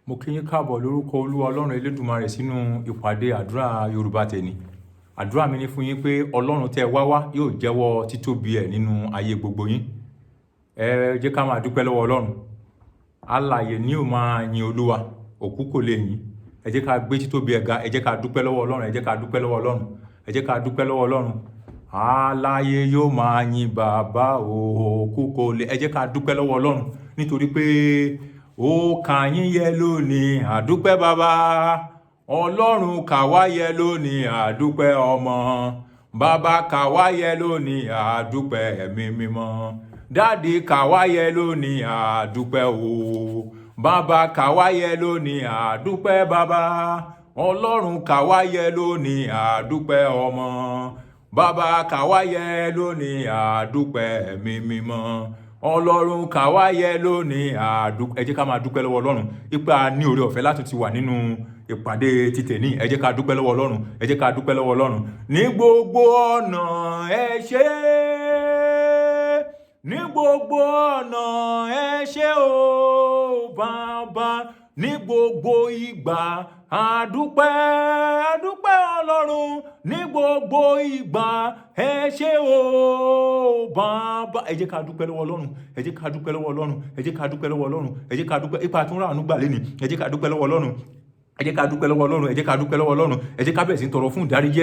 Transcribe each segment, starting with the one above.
Mo kí yín káàbọ̀ lórúkọ Olúwa Ọlọ́run Elédùmarè sínú ìpàdé àdúrà Yorùbá tèmi. Àdúrà mi ní fún yín pé Ọlọ́run tẹ́ wá yóò jẹ́wọ́ títóbi ẹ̀ nínú ayé gbogbo yín. Ẹ jẹ́ ká máa dúpẹ́ lọ́wọ́ Ọlọ́run. Alààyè ni ó máa yin Olúwa, òkú kò lè yìn. Ẹ jẹ́ ká gbé títóbi ẹ̀ ga, ẹ jẹ́ ká dúpẹ́ lọ́wọ́ Ọlọ́run, ẹ jẹ́ ká dúpẹ́ lọ́wọ́ Ọlọ́run, ẹ jẹ́ ká dúpẹ́ lọ́wọ́ Ọlọ́run. Alààyè yóò máa yin bàbá, òkú kò lè. Ẹ jẹ́ ká dúpẹ́ lọ́wọ́ Ọlọ́run nítorí pé ó kà yín yẹ lónìí, àdúpẹ́ bàbá. Ọlọ́run kà wá yẹ lónìí, àdúpẹ́ ọmọ. Bàbá kà wá yẹ lónìí, àdúpẹ́ ẹ̀mí mímọ́. Dádì kà wá yẹ lónìí, àdúpẹ́ o. Bàbá kà wá yẹ lónìí, àdúpẹ́ bàbá. Ọlọ́run kà wá yẹ lónìí, àdúpẹ́ ọmọ. Bàbá kà wá yẹ lónìí, àdúpẹ́ ẹ̀mí mímọ́. Ọlọ́run kà wá yẹ lónìí, ẹ jẹ́ ká máa dúpẹ́ lọ́wọ́ Ọlọ́run ipa ní oore ọ̀fẹ́ láti ti wà nínú ìpàdé ti tèní. Ẹ jẹ́ ká dúpẹ́ lọ́wọ́ Ọlọ́run, ẹ jẹ́ ká dúpẹ́ lọ́wọ́ Ọlọ́run. Ní gbogbo ọ̀nà ẹ ṣé, ní gbogbo ọ̀nà ẹ ṣé o bàbá. Ní gbogbo ìgbà àdúpẹ́, àdúpẹ́ Ọlọ́run. Ní gbogbo ìgbà ẹ ṣé o bàbá. Ẹ jẹ́ ká dúpẹ́ lọ́wọ́ Ọlọ́run, ẹ jẹ́ ká dúpẹ́ lọ́wọ́ Ọlọ́run, ẹ jẹ́ ká dúpẹ́ lọ́wọ́ Ọlọ́run, ẹ jẹ́ ká dúpẹ́ ipa tó ń rà àánú gbà lénìí. Ẹ jẹ́ ká dúpẹ́ lọ́wọ́ Ọlọ́run, ẹ jẹ́ ká dúpẹ́ lọ́wọ́ Ọlọ́run, ẹ jẹ́ ká dúpẹ́ lọ́wọ́ Ọlọ́run, ẹ jẹ́ ká bẹ̀rẹ̀ sí ń tọrọ fún ìdáríjì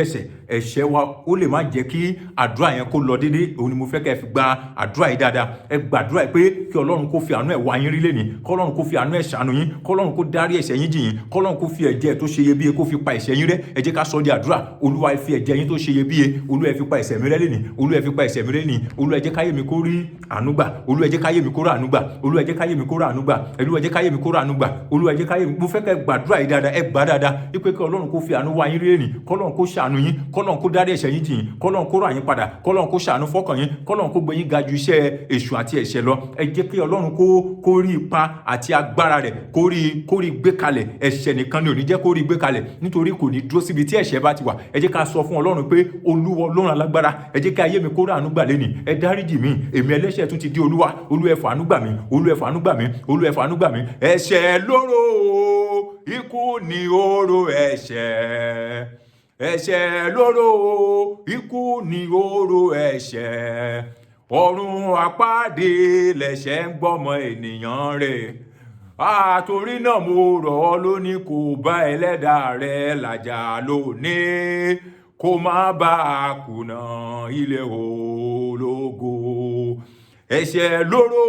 ẹ̀ṣẹ̀ wa. Ó lè má jẹ́ kí àdúrà yẹn kó lọ déédéé. Òun ni mo fẹ́ kẹ́ ẹ fi gba àdúrà yìí dáadáa. Ẹ gbàdúrà pé kí Ọlọ́run kó fi àánú ẹ̀ wá yín rí lénìí, kí Ọlọ́run kó fi àánú ẹ̀ ṣàánú yín, kí Ọlọ́run kó dárí ẹ̀ṣẹ̀ yín jì yín, kí Ọlọ́run kó fi ẹ̀jẹ̀ tó ṣe iyebíye kó fi pa ẹ̀ṣẹ̀ yín rẹ́. Ẹ jẹ́ ká sọ di àdúrà. Olúwa ẹ fi ẹ̀jẹ̀ yín tó ṣe iyebíye, Olúwa ẹ fi pa ẹ̀ṣẹ̀ mi rẹ́ lénìí, Olúwa ẹ fi pa ẹ̀ṣẹ̀ mi rẹ́ lénìí. Olúwa ẹ jẹ́ káyé mi kó rí àánú gbà, Olúwa ẹ jẹ́ káyé mi kó rí àánú gbà, Olúwa ẹ jẹ́ káyé mi kó rí àánú gbà, Olúwa ẹ jẹ́ káyé mi kó rí àánú gbà, Olúwa ẹ jẹ́ káyé mi. Mo fẹ́ kẹ́ gbàdúrà yìí dáadáa, ẹ gbà dáadáa wípé kí Ọlọ́run kó fi àánú wá yín rí ènì, kọ́lọ́run kó ṣàánú yín, kọ́lọ́run kó dárí ẹ̀ṣẹ̀ yín jì yín, kọ́lọ́run kó rà yín padà, kọ́lọ́run kó ṣàánú fọ́kàn yín, kọ́lọ́run kó gbé yín ga ju iṣẹ́ èṣù àti ẹ̀ṣẹ̀ lọ. Ẹ jẹ́ kí Ọlọ́run kó rí ipa àti agbára rẹ̀, kó rí gbé kalẹ̀. Ẹ̀ṣẹ̀ nìkan ni ò ní jẹ́ kó rí gbé kalẹ̀, nítorí kò ní dúró síbi tí ẹ̀ṣẹ̀ bá ti wà. Ẹ jẹ́ ká sọ fún Ọlọ́run pé Olúwa Ọlọ́run alágbára, ẹ jẹ́ kí ayé mi kó rí àánú gbà lénìí. Ẹ dáríjì mí, èmi ẹlẹ́ṣẹ̀ tún ti di Olúwa. Olúwa ẹ fàánú gbà mí, Olúwa ẹ fàánú gbà mí, Olúwa ẹ fàánú gbà mí. Ẹ̀ṣẹ̀ lóró, ikú ni oró ẹ̀ṣẹ̀. Ẹ̀ṣẹ̀ lóró, ikú ni oró ẹ̀ṣẹ̀. Ọ̀run àpáàdé lẹ̀ṣẹ̀ ń gbọ́mọ ènìyàn rẹ̀. Àtorí náà mo rọ̀ ọ́ lónìí, kó bá ẹlẹ́dàá rẹ làjà lónìí, kó má bá a kùnà ilé ológo. Ẹ̀ṣẹ̀ lóró,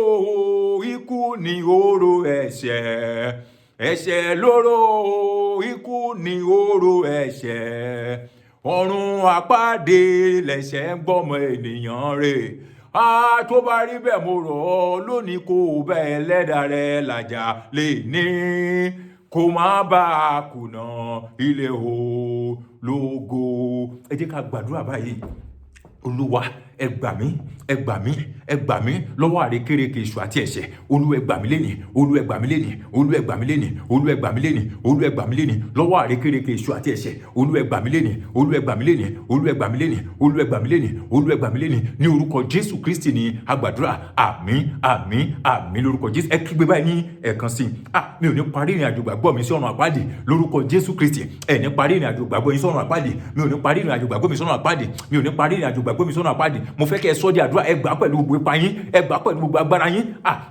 ikú ni oró ẹ̀ṣẹ̀. Ẹ̀ṣẹ̀ lóró, ikú ni oró ẹ̀ṣẹ̀. Ọ̀run àpáàdé lẹ̀ṣẹ̀ ń gbọ́mọ ènìyàn rẹ̀. Tó bá rí bẹ́ẹ̀ mo rọ̀ ọ́ lónìí, kó bá ẹlẹ́dàá rẹ làjà lénìí, kó má bá a kùnà ilé ológo. Ẹ jẹ́ ká gbàdúrà báyìí. Olúwa ẹ gbà mí, ẹ gbà mí, ẹ gbà mí lọ́wọ́ àrékérekè èṣù àti ẹ̀ṣẹ̀. Olúwa ẹ gbà mí lénìí, Olúwa ẹ gbà mí lénìí, Olúwa ẹ gbà mí lénìí, Olúwa ẹ gbà mí lénìí, Olúwa ẹ gbà mí lénìí lọ́wọ́ àrékérekè èṣù àti ẹ̀ṣẹ̀. Olúwa ẹ gbà mí lénìí, Olúwa ẹ gbà mí lénìí, Olúwa ẹ gbà mí lénìí, Olúwa ẹ gbà mí lénìí, Olúwa ẹ gbà mí lénìí. Ní orúkọ Jésù Kristi ni a gbàdúrà. Àmín, àmín, àmín lórúkọ Jésù. Ẹ kígbe báyìí ní ẹ̀kan sí. Mi ò ní parí ìrìn àjò gbàgbọ́ mi sí ọ̀run àpáàdì lórúkọ Jésù Kristi. Ẹ ní parí ìrìn àjò gbàgbọ́ yín sí ọ̀run àpáàdì. Mi ò ní parí ìrìn àjò gbàgbọ́ mi sí ọ̀run àpáàdì. Mi ò ní parí ìrìn àjò gbàgbọ́ mi sí ọ̀run àpáàdì. Mo fẹ́ kẹ́ ẹ sọ di àdúrà. Ẹ gbà pẹ̀lú gbogbo ipa yín, ẹ gbà pẹ̀lú gbogbo agbára yín.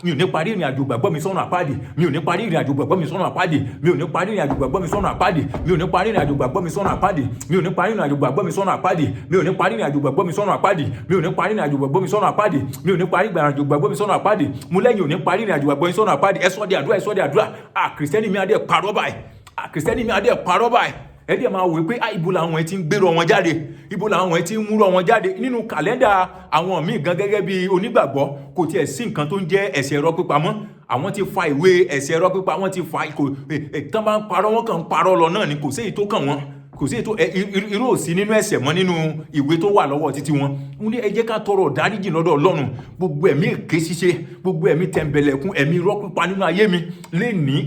Mi ò ní parí ìrìn àjò gbàgbọ́ mi sọ́nà àpáàdì. Mi ò ní parí ìrìn àjò gbàgbọ́ mi sọ́nà àpáàdì. Mi ò ní parí ìrìn àjò gbàgbọ́ mi sọ́nà àpáàdì. Mi ò ní parí ìrìn àjò gbàgbọ́ mi sọ́nà àpáàdì. Mi ò ní parí ìrìn àjò gbàgbọ́ mi sọ́nà àpáàdì. Mi ò ní parí ìrìn àjò gbàgbọ́ mi sọ́nà àpáàdì. Mi ò ní parí ìrìn àjò gbàgbọ́ mi sọ́nà àpáàdì. Mi ò ní parí ìrìn àjò gbàgbọ́ mi sọ́nà àpáàdì. Mo lẹ́yìn ò ní parí ìrìn àjò gbàgbọ́ mi sọ́nà àpáàdì. Ẹ sọ di àdúrà, ẹ sọ di àdúrà. Kìrìsìtẹ́nì mi adé parọ́ báyìí. Kìrìsìtẹ́nì mi adé parọ́ báyìí. Ẹ díẹ̀ máa wò pé ibo làwọn ẹ ti ń gbérò wọn jáde, ibo làwọn ẹ ti ń múrò wọn jáde. Nínú kàlẹ́ndà àwọn míì gan gẹ́gẹ́ bí onígbàgbọ́ kò tiẹ̀ sí nǹkan tó ń jẹ́ ẹ̀ṣẹ̀ ẹ̀rọ pípa mọ́. Àwọn ti fa ìwé ẹ̀ṣẹ̀ ẹ̀rọ pípa, wọ́n ti fa tán bá ń parọ́, wọ́n kàn ń parọ́ lọ náà ni, kò sí èyí tó kàn wọ́n. kò sí ètò irú òsì nínú ẹ̀ṣẹ̀ mọ́ nínú ìwé tó wà lọ́wọ́ títí wọn. Mo ní ẹ jẹ́ ká tọrọ ìdáríjì lọ́dọ̀ Ọlọ́run. Gbogbo ẹ̀mí èké ṣíṣe, gbogbo ẹ̀mí tẹ̀m̀bẹ̀lẹ̀kún, ẹ̀mí irọ́ pípa nínú ayé mi lè ní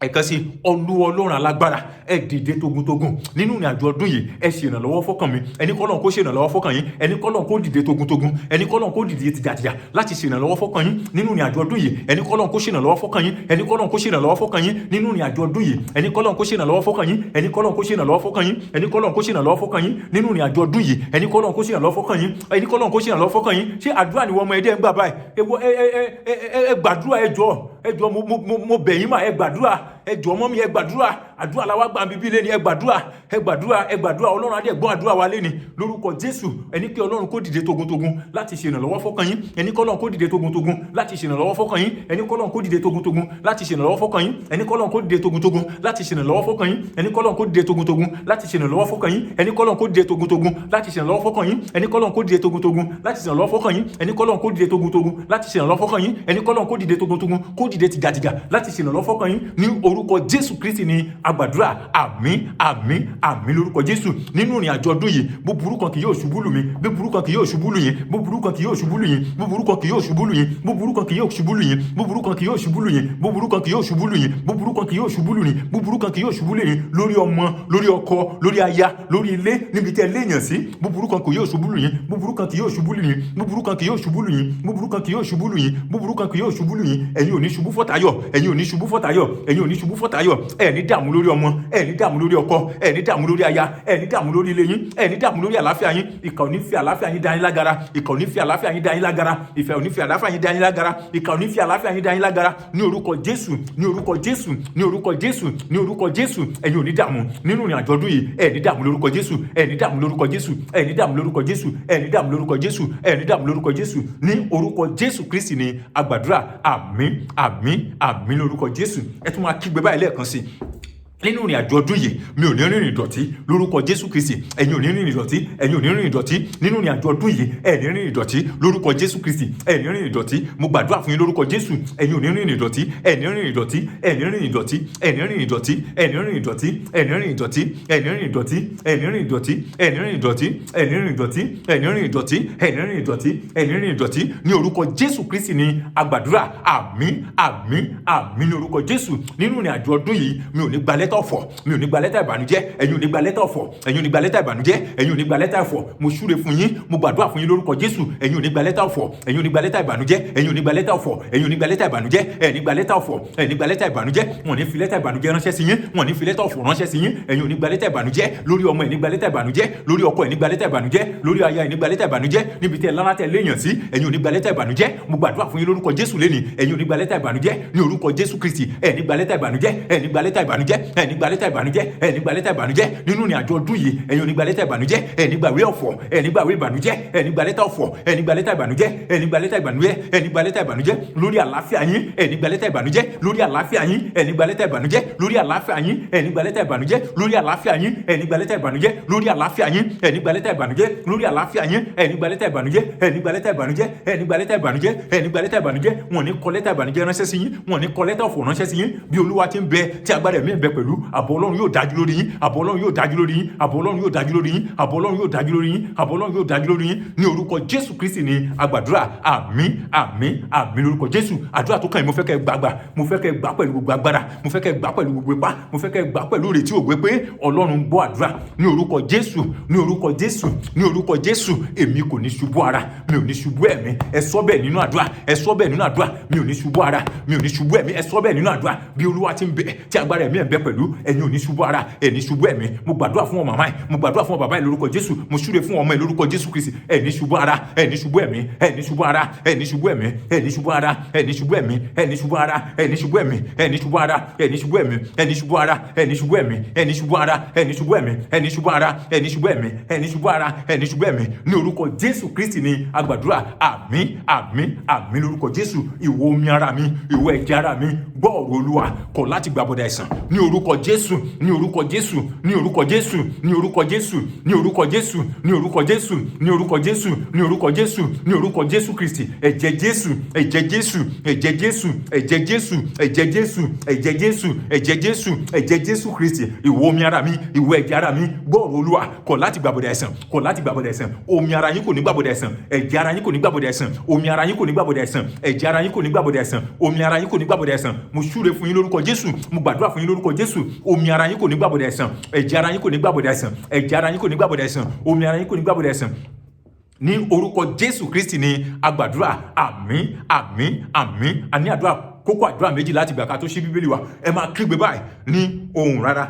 ẹ̀kan sí Olúwa Ọlọ́run alágbára ẹ dìde togun-togun nínú ìrìn àjò ọdún yìí ẹ ṣe ìrànlọ́wọ́ fọ́kàn mi ẹni kọ́lọ́n kó ṣe ìrànlọ́wọ́ fọ́kàn yín ẹni kọ́lọ́n kó dìde togun-togun ẹni kọ́lọ́n kó dìde tìjàtìjà láti ṣe ìrànlọ́wọ́ fọ́kàn yín nínú ìrìn àjò ọdún yìí ẹni kọ́lọ́n kó ṣe ìrànlọ́wọ́ fọ́kàn yín ẹni kọ́lọ́n kó ṣe ìrànlọ́wọ́ fọ́kàn yín nínú ìrìn àjò ọdún yìí ẹni kọ́lọ́n kó ṣe ìrànlọ́wọ́ fọ́kàn yín ẹni kọ́lọ́n kó ṣe ìrànlọ́wọ́ fọ́kàn yín ẹni kọ́lọ́n kó ṣe ìrànlọ́wọ́ fọ́kàn yín nínú ìrìn àjò ọdún yìí ẹni kọ́lọ́n kó ṣe ìrànlọ́wọ́ fọ́kàn yín ẹni kọ́lọ́n kó ṣe ìrànlọ́wọ́ fọ́kàn yín ṣé àdúrà ni wọ́n ọmọ ẹdẹ ń gbà báyìí ẹ gbàdúrà ẹ jọ̀ọ́ mo bẹ̀ yín mà ẹ gbàdúrà ẹ jọ̀ọ́ mọ́ mi ẹ gbàdúrà àdúrà la wá gbà bíbí lẹ́ni ẹ gbàdúrà Ọlọ́run á dẹ̀ gbọ́ àdúrà wa lẹ́ni lórúkọ Jésù ẹni kí Ọlọ́run kó dìde togun-togun láti ṣe ìrànlọ́wọ́ fọ́kàn yín ẹni kọ́lọ́run kó dìde togun-togun láti ṣe ìrànlọ́wọ́ fọ́kàn yín ẹni kọ́lọ́run kó dìde togun-togun láti ṣe ìrànlọ́wọ́ fọ́kàn yín ẹni kọ́lọ́run kó dìde togun-togun láti ṣe ìrànlọ́wọ́ fọ́kàn yín ẹni kọ́lọ́run kó dìde togun-togun láti ṣe ìrànlọ́wọ́ fọ́kàn yín ẹni kọ́lọ́run kó dìde togun-togun láti ṣe ìrànlọ́wọ́ fọ́kàn yín ẹni kọ́lọ́run kó dìde togun-togun láti ṣe ìrànlọ́wọ́ fọ́kàn yín ẹni kọ́lọ́run kó dìde togun-togun láti ṣe ìrànlọ́wọ́ fọ́kàn yín ẹni kọ́lọ́run kó dìde togun-togun kó dìde tìgàtìgà láti ṣe ìrànlọ́wọ́ fọ́kàn yín ní orúkọ Jésù Kristi ni àgbàdúrà àmín lórúkọ Jésù nínú ìrìn àjò ọdún yìí búburú kan kì yóò ṣubú lù mí búburú kan kì yóò ṣubú lù yín búburú kan kì yóò ṣubú lù yín búburú kan kì yóò ṣubú lù yín búburú kan kì yóò ṣubú lù yín búburú kan kì yóò ṣubú lù yín búburú kan kì yóò ṣubú lù yín búburú kan kì yóò ṣubú lù yín búburú kan kì yóò ṣubú lù yín lórí ọmọ lórí ọkọ lórí aya lórí ilé níbi tí ẹ léèyàn sí búburú kan kì yóò ṣubú lù yín búburú kan kì yóò ṣubú lù yín búburú kan kì yóò ṣubú lù yín búburú kan kì yóò ṣubú lù yín búburú kan kì yóò ṣubú lù yín ẹ̀yin ò ní ṣubú fọ́tayọ̀ ẹ̀yin ò ní ṣubú fọ́tayọ̀ ẹ̀yin ò ní ṣubú fọ́tayọ̀ ẹ ní dààmú lórí ọmọ ẹ ní dààmú lórí ọkọ ẹ ní dààmú lórí aya ẹ ní dààmú lórí ilé yín ẹ ní dààmú lórí àlàáfíà yín ìkà ò ní fi àlàáfíà yín dá yín lágara ìkà ò ní fi àlàáfíà yín dá yín lágara ìfẹ́ ò ní fi àlàáfíà yín dá yín lágara ìkà ò ní fi àlàáfíà yín dá yín lágara ní orúkọ Jésù ní orúkọ Jésù ní orúkọ Jésù ní orúkọ Jésù ẹ̀yin ò ní dààmú nínú ìrìn àjò ọdún yìí ẹ ní dààmú lórúkọ Jésù ẹ ní dààmú lórúkọ Jésù ẹ ní dààmú lórúkọ Jésù ẹ ní dààmú lórúkọ Jésù ẹ ní dààmú lórúkọ Jésù ní orúkọ Jésù Kristi ni àgbàdúrà àmín lórúkọ Jésù ẹ tún máa kígbe báyìí lẹ́ẹ̀kan sí nínú ìrìn àjò ọdún yìí mi ò ní rìnrìn ìdọ̀tí lórúkọ Jésù Kristi ẹ̀yin ò ní rìnrìn ìdọ̀tí ẹ̀yin ò ní rìnrìn ìdọ̀tí nínú ìrìn àjò ọdún yìí ẹ̀ ní rìnrìn ìdọ̀tí lórúkọ Jésù Kristi ẹ̀ ní rìnrìn ìdọ̀tí mo gbàdúrà fún yín lórúkọ Jésù ẹ̀yin ò ní rìnrìn ìdọ̀tí ẹ̀ ní rìnrìn ìdọ̀tí ẹ̀ ní rìnrìn ìdọ̀tí ẹ̀ ní rìnrìn ìdọ̀tí ẹ̀ ní rìnrìn ìdọ̀tí ẹ̀ ní rìnrìn ìdọ̀tí ẹ̀ ní rìnrìn ìdọ̀tí ẹ̀ ní rìnrìn ìdọ̀tí ẹ̀ ní rìnrìn ìdọ̀tí ẹ̀ ní rìnrìn ìdọ̀tí ẹ̀ ní rìnrìn ìdọ̀tí ẹ̀ ní rìnrìn ìdọ̀tí ẹ̀ ní rìnrìn ìdọ̀tí ní orúkọ Jésù Kristi ni àgbàdúrà àmín ní orúkọ Jésù nínú ìrìn àjò ọdún yìí mi ò ní gba lẹ́tà ọ̀fọ̀ mi ò ní gba lẹ́tà ìbànújẹ́ ẹ̀yin ò ní gba lẹ́tà ọ̀fọ̀ ẹ̀yin ò ní gba lẹ́tà ìbànújẹ́ ẹ̀yin ò ní gba lẹ́tà ọ̀fọ̀ mo súre fún yín mo gbàdúrà fún yín lórúkọ Jésù ẹ̀yin ò ní gba lẹ́tà ọ̀fọ̀ ẹ̀yin ò ní gba lẹ́tà ìbànújẹ́ ẹ̀yin ò ní gba lẹ́tà ọ̀fọ̀ ẹ̀yin ò ní gba lẹ́tà ìbànújẹ́ ẹ̀ ní gba lẹ́tà ọ̀fọ̀ ẹ̀ ní gba lẹ́tà ìbànújẹ́ wọn ní fi lẹ́tà ìbànújẹ́ ránṣẹ́ sí yín wọn ní fi lẹ́tà ọ̀fọ̀ ránṣẹ́ sí yín ẹ̀yin ò ní gba lẹ́tà ìbànújẹ́ lórí ọmọ ẹ̀ ní gba lẹ́tà ìbànújẹ́ lórí ọkọ ẹ̀ ní gba lẹ́tà ìbànújẹ́ lórí aya ẹ̀ ní gba lẹ́tà ìbànújẹ́ níbi tí ẹ lánàá tẹ léèyàn sí ẹ̀yin ò ní gba lẹ́tà ìbànújẹ́ mo gbàdúrà fún yín lórúkọ Jésù lẹ́ni ẹ̀yin ò ní gba lẹ́tà ìbànújẹ́ ní orúkọ Jésù Kristi ẹ̀ ní gba lẹ́tà ìbànújẹ́ ẹ̀ ní gba lẹ́tà ìbànújẹ́ ẹ̀ ní gba lẹ́tà ìbànújẹ́ ẹ̀ ní gba lẹ́tà ìbànújẹ́ nínú ìrìn àjò ọdún yìí ẹ̀yin ò ní gba lẹ́tà ìbànújẹ́ ẹ̀ ní gba ìwé ọ̀fọ̀ ẹ̀ ní gba ìwé ìbànújẹ́ ẹ̀ ní gba lẹ́tà ọ̀fọ̀ ẹ̀ ní gba lẹ́tà ìbànújẹ́ ẹ̀ ní gba lẹ́tà ìbànújẹ́ ẹ̀ ní gba lẹ́tà ìbànújẹ́ lórí àlàáfíà yín ẹ̀ ní gba lẹ́tà ìbànújẹ́ lórí àlàáfíà yín ẹ̀ ní gba lẹ́tà ìbànújẹ́ lórí àlàáfíà yín ẹ̀ ní gba lẹ́tà ìbànújẹ́ lórí àlàáfíà yín ẹ̀ ní gba lẹ́tà ìbànújẹ́ lórí àlàáfíà yín ẹ̀ ní gba lẹ́tà ìbànújẹ́ lórí àlàáfíà yín ẹ̀ ní gba lẹ́tà ìbànújẹ́ ẹ̀ ní gba lẹ́tà ìbànújẹ́ ẹ̀ ní gba lẹ́tà ìbànújẹ́ ẹ̀ ní gba lẹ́tà ìbànújẹ́ wọn ní kọ lẹ́tà ìbànújẹ́ ránṣẹ́ sí yín wọn ní kọ lẹ́tà ọ̀fọ̀ ránṣẹ́ sí yín bí Olúwa ti ń bẹ tí agbára ẹ̀mí ń bẹ pẹ̀lú ààbò Ọlọ́run yóò dájú lórí yín ààbò Ọlọ́run yóò dájú lórí yín ààbò Ọlọ́run yóò dájú lórí yín ààbò Ọlọ́run yóò dájú lórí yín ààbò Ọlọ́run yóò dájú lórí yín ní orúkọ Jésù Kristi ni àgbàdúrà àmín lórúkọ Jésù àdúrà tó kàn yín mo fẹ́ kẹ́ gbàgbà mo fẹ́ kẹ́ gbà pẹ̀lú gbogbo agbára mo fẹ́ kẹ́ gbà pẹ̀lú gbogbo ipá mo fẹ́ kẹ́ gbà pẹ̀lú ìrètí ògbé pé Ọlọ́run gbọ́ àdúrà ní orúkọ Jésù ní orúkọ Jésù ní orúkọ Jésù èmi kò ní ṣubú ara mi ò ní ṣubú ẹ̀mí ẹ sọ bẹ́ẹ̀ nínú àdúrà ẹ sọ bẹ́ẹ̀ nínú àdúrà mi ò ní ṣubú ara mi ò ní ṣubú ẹ̀mí ẹ sọ bẹ́ẹ̀ nínú àdúrà bí Olúwa ti ń bẹ tí agbára ẹ̀mí ẹ̀ ń bẹ pẹ̀lú ẹ̀yin ò ní ṣubú ara ẹ̀ ní ṣubú ẹ̀mí mo gbàdúrà fún ọmọ màmá ẹ̀ mo gbàdúrà fún bàbá ẹ̀ lórúkọ Jésù mo súre fún ọmọ ẹ̀ lórúkọ Jésù Kristi ẹ̀ ní ṣubú ara ẹ̀ ní ṣubú ẹ̀mí ẹ̀ ní ṣubú ara ẹ̀ ní ṣubú ẹ̀mí ẹ̀ ní ṣubú ara ẹ̀ ní ṣubú ẹ̀mí ẹ̀ ní ṣubú ara ẹ̀ ní ṣubú ẹ̀mí ẹ̀ ní ṣubú ara ẹ̀ ní ṣubú ẹ̀mí ẹ̀ ní ṣubú ara ẹ̀ ní ṣubú ẹ̀mí ẹ̀ ní ṣubú ara ẹ̀ ní ṣubú ẹ̀mí ẹ̀ ní ṣubú ara ẹ̀ ní ṣubú ẹ̀mí ẹ̀ ní ṣubú ara ẹ̀ ní ṣubú ẹ̀mí ní orúkọ Jésù Kristi ni àgbàdúrà àmín lórúkọ Jésù ìwọ omi ara mi ìwọ ẹ̀jẹ̀ ara mi gbọ́ ọ̀rọ̀ Olúwa kọ̀ láti gbàbọ̀dà ẹ̀san ní orúkọ orúkọ Jésù, ní orúkọ Jésù, ní orúkọ Jésù, ní orúkọ Jésù, ní orúkọ Jésù, ní orúkọ Jésù, ní orúkọ Jésù, ní orúkọ Jésù, ní orúkọ Jésù Kristi, ẹ̀jẹ̀ Jésù, ẹ̀jẹ̀ Jésù, ẹ̀jẹ̀ Jésù, ẹ̀jẹ̀ Jésù, ẹ̀jẹ̀ Jésù, ẹ̀jẹ̀ Jésù, ẹ̀jẹ̀ Jésù, ẹ̀jẹ̀ Jésù Kristi, ìwọ omi ara mi, ìwọ ẹ̀jẹ̀ ara mi, gbọ́rọ̀ Olúwa, kọ̀ láti gbàbọ̀dẹ̀ àìsàn, kọ̀ láti gbàbọ̀dẹ̀ àìsàn, omi ara yín kò ní gbàbọ̀dẹ̀ àìsàn, ẹ̀jẹ̀ ara yín kò ní gbàbọ̀dẹ̀ àìsàn, omi ara yín kò ní gbàbọ̀dẹ̀ àìsàn, ẹ̀jẹ̀ ara yín kò ní gbàbọ̀dẹ̀ àìsàn, omi ara yín kò ní gbàbọ̀dẹ̀ àìsàn. Mo súre fún yín lórúkọ Jésù, mo gbàdúrà fún yín lórúkọ Jésù, omi ara yín kò ní gbàbọ̀dẹ̀ àìsàn, ẹ̀jẹ̀ ara yín kò ní gbàbọ̀dẹ̀ àìsàn, ẹ̀jẹ̀ ara yín kò ní gbàbọ̀dẹ̀ àìsàn, omi ara yín kò ní gbàbọ̀dẹ̀ àìsàn. Ní orúkọ Jésù Kristi ni agbàdúrà. Àmín, àmín, àmín. A ní àdúrà, kókó àdúrà méjì láti gbà ká tó ṣí Bíbélì wa. Ẹ máa kígbe báyìí ní ohùn rárá.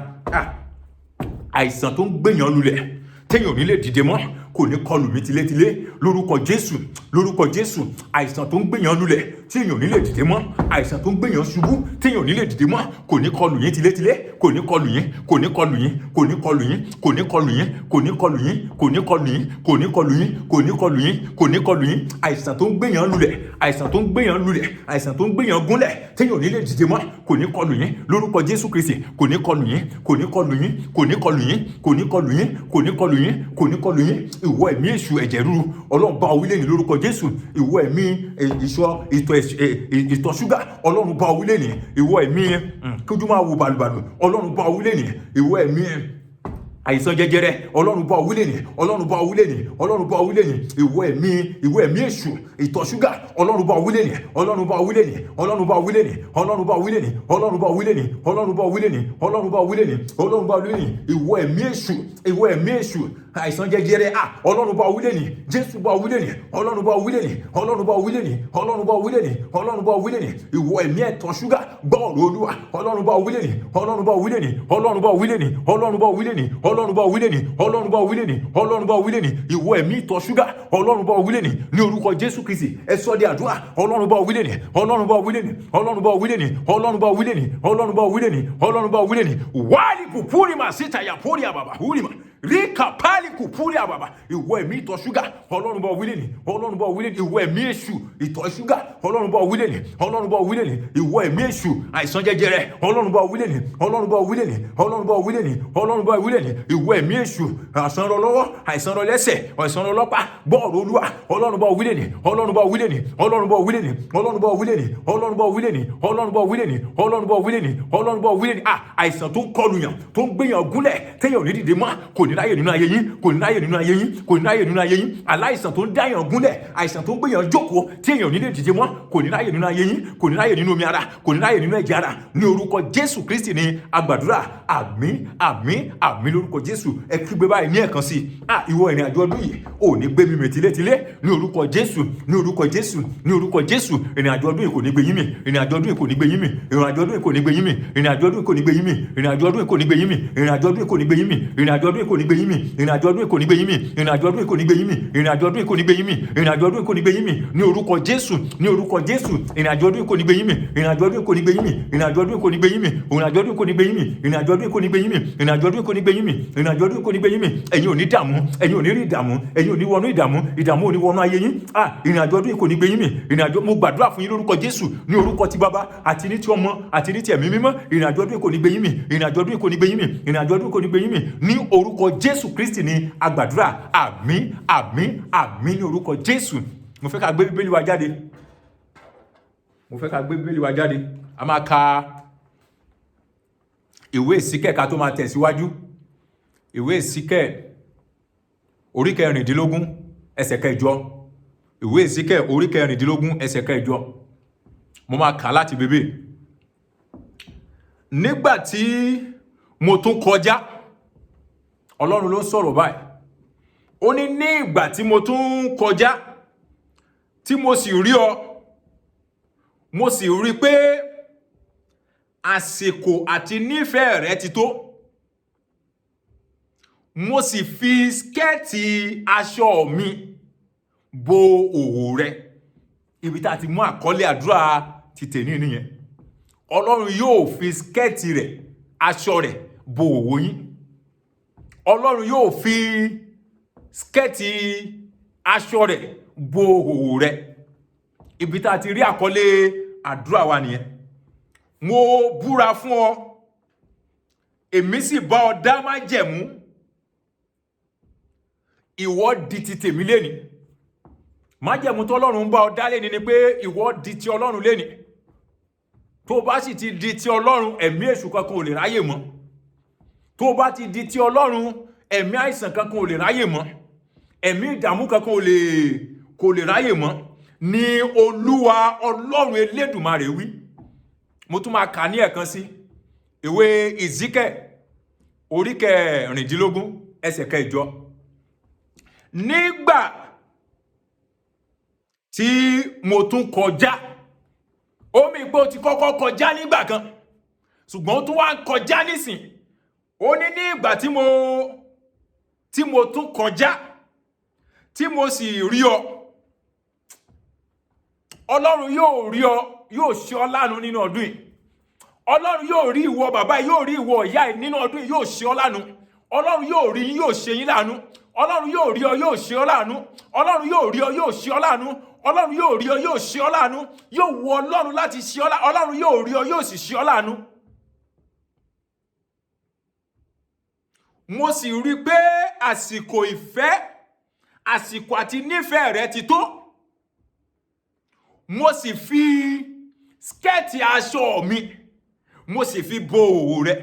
Àìsàn tó ń gbèyàn lulẹ̀ téèyàn ò ní lè dìde mọ́ kò ní kọlù mí tilétilé lórúkọ Jésù, lórúkọ Jésù. Àìsàn tó ń gbèyàn lulẹ̀ téèyàn ò ní lè dìde mọ́, àìsàn tó ń gbèyàn ṣubú téèyàn ò ní lè dìde mọ́ kò ní kọlù yín tilétilé, kò ní kọlù yín, kò ní kọlù yín, kò ní kọlù yín, kò ní kọlù yín, kò ní kọlù yín, kò ní kọlù yín, kò ní kọlù yín, kò ní kọlù yín, kò ní kọlù yín. Àìsàn tó ń gbèyàn lulẹ̀, àìsàn tó ń gbèyàn lulẹ̀, àìsàn tó ń gbèyàn gúnlẹ̀ téèyàn ò ní lè dìde mọ́ kò ní kọlù yín lórúkọ Jésù Kristi, kò ní kọlù yín, kò ní kọlù yín, kò ní kọlù yín, kò ní kọlù yín, kò ní kọlù yín, kò ní kọlù yín. Ìwọ ẹ̀mí èṣù ẹ̀jẹ̀ ríru, Ọlọ́run bá wí lẹ́ni lórúkọ Jésù. Ìwọ ẹ̀mí ìtọ̀ ṣúgà, Ọlọ́run bá wí lẹ́ni. Ìwọ ẹ̀mí kójú máa wo bàlùbàlù, Ọlọ́run bá wí lẹ́ni. Ìwọ ẹ̀mí àìsàn jẹjẹrẹ, Ọlọ́run bá wí lẹ́ni, Ọlọ́run bá wí lẹ́ni, Ọlọ́run bá wí lẹ́ni. Ìwọ ẹ̀mí èṣù ìtọ̀ ṣúgà, Ọlọ́run bá wí lẹ́ni, Ọlọ́run bá wí lẹ́ni, Ọlọ́run bá wí lẹ́ni, Ọlọ́run bá wí lẹ́ni, Ọlọ́run bá wí lẹ́ni, Ọlọ́run bá wí lẹ́ni, Ọlọ́run bá wí lẹ́ni, Ọlọ́run bá wí lẹ́ni. Ìwọ ẹ̀mí èṣù, ìwọ ẹ̀mí èṣù àìsàn jẹjẹrẹ, Ọlọ́run bá wí lẹ́ni, Jésù bá wí lẹ́ni, Ọlọ́run bá wí lẹ́ni, Ọlọ́run bá wí lẹ́ni, Ọlọ́run bá wí lẹ́ni, Ọlọ́run bá wí lẹ́ni. Ìwọ ẹ̀mí ẹ̀tọ̀ ṣúgà, gbọ́ ọ̀rọ̀ Olúwa, Ọlọ́run bá wí lẹ́ni, Ọlọ́run bá wí lẹ́ni, Ọlọ́run bá wí lẹ́ni, Ọlọ́run bá wí lẹ́ni, Ọlọ́run bá wí lẹ́ni, Ọlọ́run bá wí lẹ́ni, Ọlọ́run bá wí lẹ́ni. Ìwọ ẹ̀mí ìtọ̀ ṣúgà, Ọlọ́run bá wí lẹ́ni ní orúkọ Jésù Kristi. Ẹ sọ di àdúrà, Ọlọ́run bá wí lẹ́ni, Ọlọ́run bá wí lẹ́ni, Ọlọ́run bá wí lẹ́ni, Ọlọ́run bá wí lẹ́ni, Ọlọ́run bá wí lẹ́ni, Ọlọ́run bá wí lẹ́ni. Wali kupuri masita ya pori ya baba hurima rika pali kupuri ya baba. Ìwọ ẹ̀mí ìtọ̀ ṣúgà, Ọlọ́run bá wí lẹ́ni, Ọlọ́run bá wí lẹ́ni. Ìwọ ẹ̀mí èṣù ìtọ̀ ṣúgà, Ọlọ́run bá wí lẹ́ni, Ọlọ́run bá wí lẹ́ni. Ìwọ ẹ̀mí èṣù àìsàn jẹjẹrẹ, Ọlọ́run bá wí lẹ́ni, Ọlọ́run bá wí lẹ́ni, Ọlọ́run bá wí lẹ́ni, Ọlọ́run bá wí lẹ́ni. Ìwọ ẹ̀mí èṣù àìsàn rọ lọ́wọ́, àìsàn rọ lẹ́sẹ̀, àìsàn rọ lọ́pá, gbọ́ọ̀rọ̀ Olúwa, Ọlọ́run bá wí lẹ́ni, Ọlọ́run bá wí lẹ́ni, Ọlọ́run bá wí lẹ́ni, Ọlọ́run bá wí lẹ́ni, Ọlọ́run bá wí lẹ́ni, Ọlọ́run bá wí lẹ́ni, Ọlọ́run bá wí lẹ́ni, Ọlọ́run bá wí lẹ́ni. Àìsàn tó ń kọlù yàn, tó ń gbéyàn gúnlẹ̀ téèyàn ò ní dìde mọ́ kò ní ráyè nínú ayé yín, kò ní ráyè nínú ayé yín, kò ní ráyè nínú ayé yín. Aláìsàn tó ń dáyàn gúnlẹ̀, àìsàn tó ń gbéyàn jókòó téèyàn ò ní lè dìde mọ́ kò ní ráyè nínú ayé yín, kò ní ráyè nínú omi ara, kò ní ráyè nínú ẹ̀jẹ̀ ara. Ní orúkọ Jésù Kristi ni agbàdúrà. Àmín, àmín, àmín lórúkọ Jésù. Ẹ kígbe báyìí ní ẹ̀kan sí. Ìwọ ìrìn àjò ọdún yìí ò ní gbé mi mì tilétilé ní orúkọ Jésù, ní orúkọ Jésù, ní orúkọ Jésù. Ìrìn àjò ọdún yìí kò ní gbé yín mì, ìrìn àjò ọdún yìí kò ní gbé yín mì, ìrìn àjò ọdún yìí kò ní gbé yín mì, ìrìn àjò ọdún yìí kò ní gbé yín mì, ìrìn àjò ọdún yìí kò ní gbé yín mì, ìrìn àjò ọdún yìí kò ní gbé yín mì, ìrìn àjò ọdún yìí kò ní gbé yín mì, ìrìn àjò ọdún yìí kò ní gbé yín mì, ìrìn àjò ọdún yìí kò ní gbé yín mì, ìrìn àjò ọdún yìí kò ní gbé yín mì, ìrìn àjò ọdún yìí kò ní gbé yín mì ní orúkọ Jésù, ní orúkọ Jésù. Ìrìn àjò ọdún yìí kò ní gbé yín mì, ìrìn àjò ọdún yìí kò ní gbé yín mì, ìrìn àjò ọdún yìí kò ní gbé yín mì, ìrìn àjò ọdún yìí kò ní gbé yín mì, ìrìn àjò ọdún yìí kò ní gbé yín mì, ìrìn àjò ọdún yìí kò ní gbé yín mì, ìrìn àjò ọdún yìí kò ní gbé yín mì. Ẹ̀yin ò ní dààmú, ẹ̀yin ò ní rí ìdààmú, ẹ̀yin ò ní wọnú ìdààmú, ìdààmú ò ní wọnú ayé yín. Ìrìn àjò ọdún yìí kò ní gbé yín mì, ìrìn àjò mo gbàdúrà fún yín lórúkọ Jésù, ní orúkọ ti Baba àti ní ti Ọmọ àti ní ti Ẹ̀mí Mímọ́. Ìrìn àjò ọdún yìí kò ní gbé yín mì, ìrìn àjò ọdún yìí kò ní gbé yín mì, ìrìn àjò ọdún yìí kò ní gbé yín mì ní orúkọ Jésù Kristi ni agbàdúrà. Àmín, àmín, àmín ní orúkọ Jésù. Mo fẹ́ ká gbé Bíbélì wa jáde. Mo fẹ́ ká gbé Bíbélì wa jáde. A máa ka ìwé Èsíkẹ́ẹ̀ ká tó máa tẹ̀síwájú. Ìwé Èsíkẹ́ẹ̀ orí kẹrìndínlógún ẹsẹ̀ kẹjọ. Ìwé Èsíkẹ́ẹ̀ orí kẹrìndínlógún ẹsẹ̀ kẹjọ. Mo máa kà láti bèbè. Nígbà tí mo tún kọjá, Ọlọ́run ló ń sọ̀rọ̀ báyìí. Ó ní ní ìgbà tí mo tún kọjá, tí mo sì rí ọ, mo sì rí pé àsìkò àti nífẹ̀ẹ́ rẹ ti tó. Mo sì fi skẹ́ẹ̀tì aṣọ mi bo òwò rẹ. Ibi tá a ti mú àkọlé àdúrà ti tèní nìyẹn. Ọlọ́run yóò fi skẹ́ẹ̀tì rẹ̀, aṣọ rẹ̀ bo òwò yín. Ọlọ́run yóò fi skẹ́ẹ̀tì aṣọ rẹ̀ bo òwò rẹ̀. Ibi tá a ti rí àkọlé àdúrà wa nìyẹn. Mo búra fún ọ èmi sì bá ọ dá májẹ̀mú, ìwọ di ti tèmi lénìí. Májẹ̀mú tọ́lọ́run bá ọ dá lénìí ni pé ìwọ di ti Ọlọ́run lénìí. Tó bá sì ti di ti Ọlọ́run, ẹ̀mí èṣù kankan ò lè ráyè mọ́. Tó bá ti di ti Ọlọ́run, ẹ̀mí àìsàn kankan ò lè ráyè mọ́. Ẹ̀mí ìdààmú kankan kò lè ráyè mọ́. Ní Olúwa Ọlọ́run Elédùmarè wí. Mo tún máa kà ní ẹ̀kan sí ìwé Ìsíkẹ̀ orí 16 ẹsẹ̀ 8. Nígbà tí mo tún kọjá, omi ìpò ti kọ́kọ́ kọjá nígbà kan, ṣùgbọ́n ó tún wá ń kọjá nísìn. Ó ní ní ìgbà tí mo tún kọjá, tí mo sì rí ọ, Ọlọ́run yóò rí ọ, yóò ṣe ọ láàánú nínú ọdún yìí. Ọlọ́run yóò rí ìwọ bàbá, yóò rí ìwọ ìyá yìí nínú ọdún yìí, yóò ṣe ọ láàánú. Ọlọ́run yóò rí yín, yóò ṣe yín láàánú. Ọlọ́run yóò rí ọ, yóò ṣe ọ láàánú. Ọlọ́run yóò rí ọ, yóò ṣe ọ láàánú. Ọlọ́run yóò rí ọ, yóò ṣe ọ láàánú. Yóò wu Ọlọ́run láti ṣe ọ láàánú. Ọlọ́run yóò rí ọ, yóò sì ṣe ọ láàánú. Mo sì rí pé àsìkò ìfẹ́, àsìkò àti nífẹ̀ẹ́ rẹ ti tó. Mo sì fi skẹ́ẹ̀tì aṣọ mi, mo sì fi bo òwò rẹ.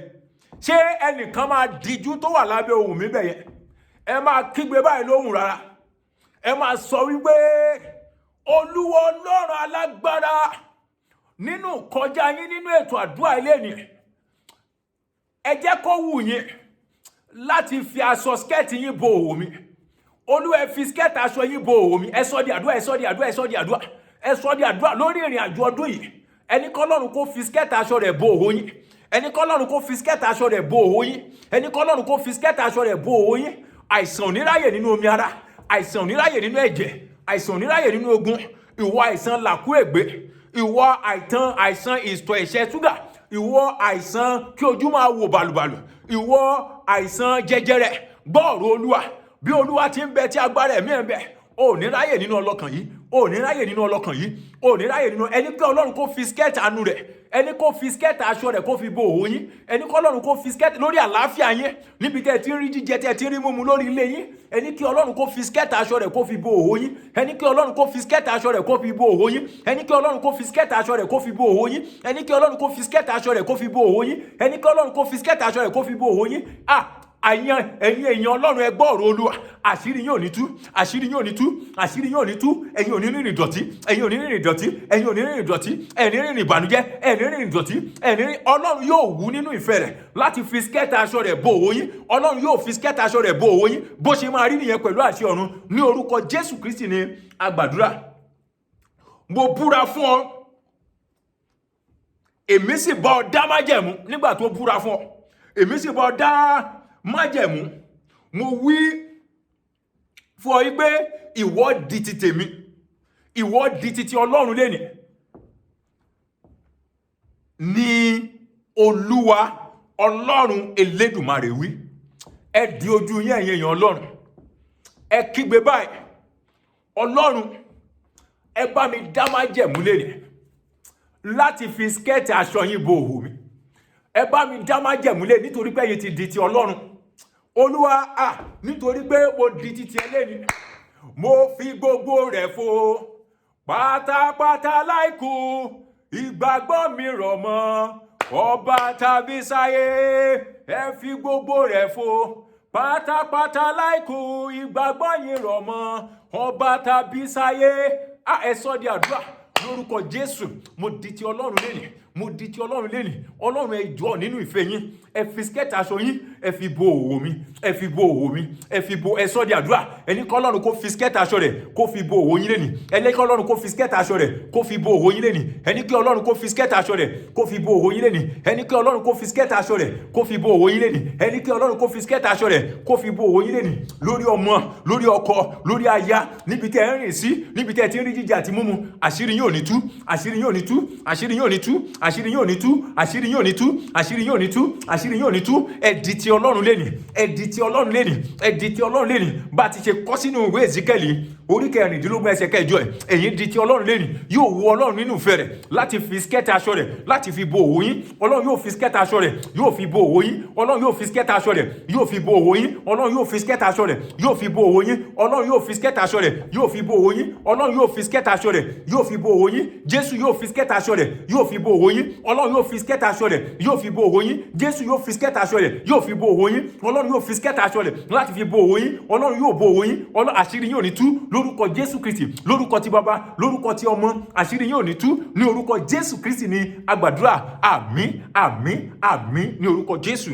Ṣé ẹnìkan máa díjú tó wà lábẹ́ ohùn mi bẹ̀yẹn? Ẹ máa kígbe báyìí lóhùn rárá. Ẹ máa sọ wípé Olúwa Ọlọ́run alágbára, nínú kọjá yín nínú ètò àdúrà ilé ni, ẹ jẹ́ kó wù yín láti fi aṣọ skẹ́ẹ̀tì yín bo òwò mi. Olúwa ẹ fi skẹ́ẹ̀tì aṣọ yín bo òwò mi. Ẹ sọ di àdúrà, ẹ sọ di àdúrà, ẹ sọ di àdúrà. Ẹ sọ di àdúrà lórí ìrìn àjò ọdún yìí. Ẹni k'Ọlọ́run kó fi skẹ́ẹ̀tì aṣọ rẹ̀ bo òwò yín. Ẹni k'Ọlọ́run kó fi skẹ́ẹ̀tì aṣọ rẹ̀ bo òwò yín. Ẹni k'Ọlọ́run kó fi skẹ́ẹ̀tì aṣọ rẹ̀ bo òwò yín. Àìsàn ò ní ráyè nínú omi ara. Àìsàn ò ní ráyè nínú ẹ̀jẹ̀. Àìsàn ò ní ráyè nínú ogun. Ìwọ àìsàn làkúègbé. Ìwọ àìsàn ìtọ̀ ẹ̀ṣẹ̀ ṣúgà. Ìwọ àìsàn kí ojú máa wò bàlùbàlù. Ìwọ àìsàn jẹjẹrẹ. Gbọ́ ọ̀rọ̀ Olúwa. Bí Olúwa ti ń bẹ tí agbára ẹ̀mí ẹ̀ ń bẹ, ò ní ráyè nínú ọlọ́kàn yìí. Ò ní ráyè nínú ọlọ́kàn yìí. Ò ní ráyè nínú ẹni pé Ọlọ́run kó fi skẹ́ẹ̀tì àánú rẹ̀. Ẹni kó fi skẹ́ẹ̀tì aṣọ rẹ̀ kó fi bo òwò yín. Ẹni kí Ọlọ́run kó fi skẹ́ẹ̀tì lórí àlàáfíà yín. Níbi tẹ́ ti ń rí jíjẹ, tẹ́ ti ń rí mímu lórí ilé yín. Ẹni kí Ọlọ́run kó fi skẹ́ẹ̀tì aṣọ rẹ̀ kó fi bo òwò yín. Ẹni kí Ọlọ́run kó fi skẹ́ẹ̀tì aṣọ rẹ̀ kó fi bo òwò yín. Ẹni kí Ọlọ́run kó fi skẹ́ẹ̀tì aṣọ rẹ̀ kó fi bo òwò yín. Ẹni kí Ọlọ́run kó fi skẹ́ẹ̀tì aṣọ rẹ̀ kó fi bo òwò yín. Ẹni kí Ọlọ́run kó fi skẹ́ẹ̀tì aṣọ rẹ̀ kó fi bo òwò yín. Ẹ̀yin èèyàn Ọlọ́run ẹ gbọ́ ọ̀rọ̀ Olúwa. Àṣírí yín ò ní tú, àṣírí yín ò ní tú, àṣírí yín ò ní tú. Ẹ̀yin ò ní rìnrìn ìdọ̀tí, ẹ̀yin ò ní rìnrìn ìdọ̀tí, ẹ̀yin ò ní rìnrìn ìdọ̀tí, ẹ̀yin ní rìnrìn ìbànújẹ́, ẹ̀yin ní rìnrìn ìdọ̀tí, ẹ̀yin ní Ọlọ́run yóò wú nínú ìfẹ́ rẹ̀ láti fi skẹ́ẹ̀tì aṣọ rẹ̀ bo òwò yín. Ọlọ́run yóò fi skẹ́ẹ̀tì aṣọ rẹ̀ bo òwò yín. Bó ṣe máa rí nìyẹn pẹ̀lú àṣẹ ọ̀run. Ní orúkọ Jésù Kristi ni a gbàdúrà. Mo búra fún ọ. Èmi sì bá ọ dá májẹ̀mú nígbà tó búra fún ọ. Èmi sì bá ọ dá májẹ̀mú. Mo wí fún ọ wípé ìwọ di ti tèmi. Ìwọ di ti ti Ọlọ́run lénìí. Ní Olúwa Ọlọ́run Elédùmarè wí. Ẹ di ojú yín ẹ̀yin èèyàn Ọlọ́run. Ẹ kígbe báyìí. Ọlọ́run, ẹ bá mi dá májẹ̀mú lénìí láti fi skẹ́ẹ̀tì aṣọ yín bo òwò mi. Ẹ bá mi dá májẹ̀mú lénìí nítorí pé ẹ̀yin ti di ti Ọlọ́run. Olúwa, nítorí pé mo di ti ti ẹlẹ́ni. Mo fi gbogbo rẹ̀ fò pátápátá láìkù. Ìgbàgbọ́ mi rọ̀ mọ́ ọba tàbí sáyé. Ẹ fi gbogbo rẹ̀ fò pátápátá láìkù. Ìgbàgbọ́ yín rọ̀ mọ́ ọba tàbí sáyé. Ẹ sọ di àdúrà lórúkọ Jésù. Mo di ti Ọlọ́run lénìí. Mo di ti Ọlọ́run lénìí. Ọlọ́run ẹ jọ̀ọ́ nínú ìfẹ́ yín. Ẹ fi skẹ́ẹ̀tì aṣọ yín. Ẹ fi bo òwò mi. Ẹ fi bo òwò mi. Ẹ fi bo. Ẹ sọ di àdúrà. Ẹni kí Ọlọ́run kó fi skẹ́ẹ̀tì aṣọ rẹ̀ kó fi bo òwò yín lénìí. Ẹni kí Ọlọ́run kó fi skẹ́ẹ̀tì aṣọ rẹ̀ kó fi bo òwò yín lénìí. Ẹni kí Ọlọ́run kó fi skẹ́ẹ̀tì aṣọ rẹ̀ kó fi bo òwò yín lénìí. Ẹni kí Ọlọ́run kó fi skẹ́ẹ̀tì aṣọ rẹ̀ kó fi bo òwò yín lénìí. Ẹni kí Ọlọ́run kó fi skẹ́ẹ̀tì aṣọ rẹ̀ kó fi bo òwò yín lénìí. Lórí ọmọ, lórí ọkọ, lórí aya, níbi tẹ́ ẹ rìn sí, níbi tẹ́ ẹ ti ń rí jíjẹ àti mímu. Àṣírí yín ò ní tú, àṣírí yín ò ní tú, àṣírí yín ò ní tú, àṣírí yín ò ní tú, àṣírí yín ò ní tú, àṣírí yín ò ní tú, àṣírí yín ò ní tú. Ẹ di ti Ọlọ́run lénìí. Ẹ di ti Ọlọ́run lénìí. Ẹ di ti Ọlọ́run lénìí. Bá ti ṣe kọ sínú ìwé Èzíkẹ́lì orí 16 ẹsẹ̀ 8 ẹ̀yin di ti Ọlọ́run lẹ́ni yóò wu Ọlọ́run nínú ìfẹ́ rẹ̀ láti fi skẹ́ẹ̀tì aṣọ rẹ̀ láti fi bo òwò yín. Ọlọ́run yóò fi skẹ́ẹ̀tì aṣọ rẹ̀ yóò fi bo òwò yín. Ọlọ́run yóò fi skẹ́ẹ̀tì aṣọ rẹ̀ yóò fi bo òwò yín. Ọlọ́run yóò fi skẹ́ẹ̀tì aṣọ rẹ̀ yóò fi bo òwò yín. Ọlọ́run yóò fi skẹ́ẹ̀tì aṣọ rẹ̀ yóò fi bo òwò yín. Ọlọ́run yóò fi skẹ́ẹ̀tì aṣọ rẹ̀ yóò fi bo òwò yín. Jésù yóò fi skẹ́ẹ̀tì aṣọ rẹ̀ yóò fi bo òwò yín. Ọlọ́run yóò fi skẹ́ẹ̀tì aṣọ rẹ̀ yóò fi bo òwò yín. Jésù yóò fi skẹ́ẹ̀tì aṣọ rẹ̀ yóò fi bo òwò yín. Ọlọ́run yóò fi skẹ́ẹ̀tì aṣọ rẹ̀ láti fi bo òwò yín. Ọlọ́run yóò bo òwò yín. Ọlọ́run àṣírí yín ò ní tú lórúkọ Jésù Kristi, lórúkọ ti Baba, lórúkọ ti Ọmọ, àṣírí yín ò ní tú ní orúkọ Jésù Kristi ní agbàdúrà. Àmín, àmín, àmín ní orúkọ Jésù.